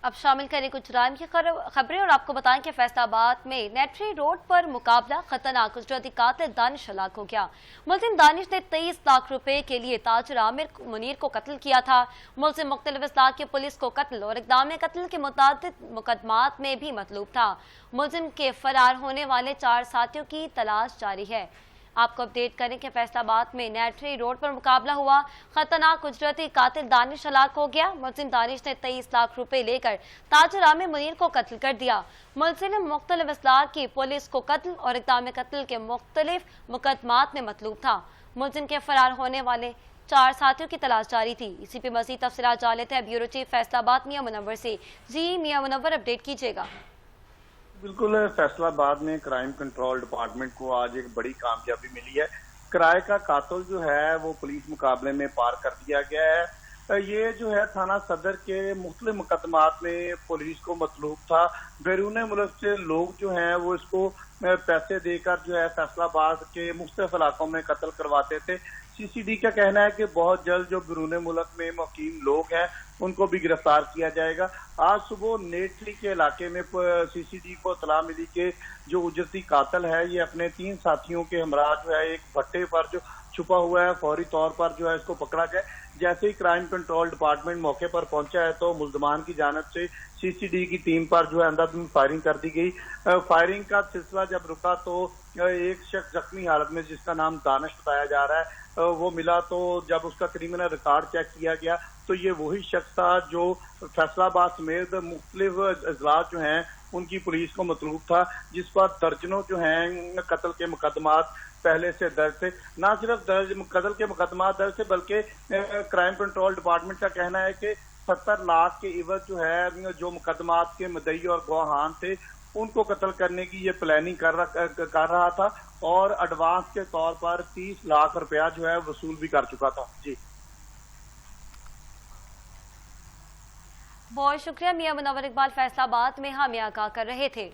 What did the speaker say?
अब शामिल करें कुछ क्राइम की खबरें और आपको बताएं कि फैसलाबाद में नेटरी रोड पर मुकाबला खतरनाक कुदरती कातिल दानिश हलाक हो गया। मुलजिम दानिश ने 23 लाख रुपए के लिए ताजिर आमिर मुनीर को कत्ल किया था। मुलजिम मुख्तलिफ अजला की पुलिस को कत्ल और इक़दाम कत्ल के मुतादिद मुकदमात में भी मतलूब था। मुलजिम के फरार होने वाले 4 साथियों की तलाश जारी है। आपको अपडेट करें कि फैसलाबाद में नेटरी रोड पर मुकाबला हुआ, खतरनाक कुदरती कातिल दानिश हलाक हो गया। मुलजिम दानिश ने 23 लाख रुपए लेकर ताजिर आमिर मुनीर को कत्ल कर दिया। मुलजिम मुख्तलिफ अजला की पुलिस को कत्ल और इक़दाम कत्ल के मुख्तलिफ मुकदमात में मतलूब था। मुलजिम के फरार होने वाले 4 साथियों की तलाश जारी थी। इसी पे मज़ीद तफसीलात जान लेते हैं ब्यूरो चीफ फैसलाबाद मियां मुनव्वर से। जी मियां मुनव्वर, अपडेट कीजिएगा। बिल्कुल, फैसलाबाद में क्राइम कंट्रोल डिपार्टमेंट को आज एक बड़ी कामयाबी मिली है। किराए का कातिल जो है वो पुलिस मुकाबले में पार कर दिया गया है। ये जो है थाना सदर के मुख्तलिफ मुकदमात में पुलिस को मतलूब था। बैरून मुल्क से लोग जो हैं वो इसको पैसे देकर जो है फैसलाबाद के मुख्तलिफ इलाकों में कत्ल करवाते थे। सीसीडी का कहना है कि बहुत जल्द जो बैरून मुल्क में मुकीम लोग हैं उनको भी गिरफ्तार किया जाएगा। आज सुबह नेटरी के इलाके में सीसीडी को इत्तला मिली कि जो उजरती कातिल है ये अपने 3 साथियों के हमरा जो है एक भट्टे पर जो छुपा हुआ है, फौरी तौर पर जो है इसको पकड़ा गया। जैसे ही क्राइम कंट्रोल डिपार्टमेंट मौके पर पहुंचा है तो मुल्जमान की जानिब से सीसीडी की टीम पर जो है अंधाधुंध फायरिंग कर दी गई। फायरिंग का सिलसिला जब रुका तो एक शख्स जख्मी हालत में, जिसका नाम दानिश बताया जा रहा है, वो मिला। तो जब उसका क्रिमिनल रिकॉर्ड चेक किया गया तो ये वही शख्स था जो फैसलाबाद समेत मुख्तलिफ अजला जो हैं उनकी पुलिस को मतलूब था, जिस पर दर्जनों जो हैं कत्ल के मुकदमात पहले से दर्ज थे। न सिर्फ कत्ल के मुकदमात दर्ज थे बल्कि क्राइम कंट्रोल डिपार्टमेंट का कहना है कि 70 लाख के इवज जो है जो मुकदमात के मुद्दई और गवाहान थे उनको कत्ल करने की ये प्लानिंग कर रहा था और एडवांस के तौर पर 30 लाख रुपया जो है वसूल भी कर चुका था। जी बहुत शुक्रिया मियां मुनव्वर इकबाल, फैसलाबाद में हमें आगाह कर रहे थे।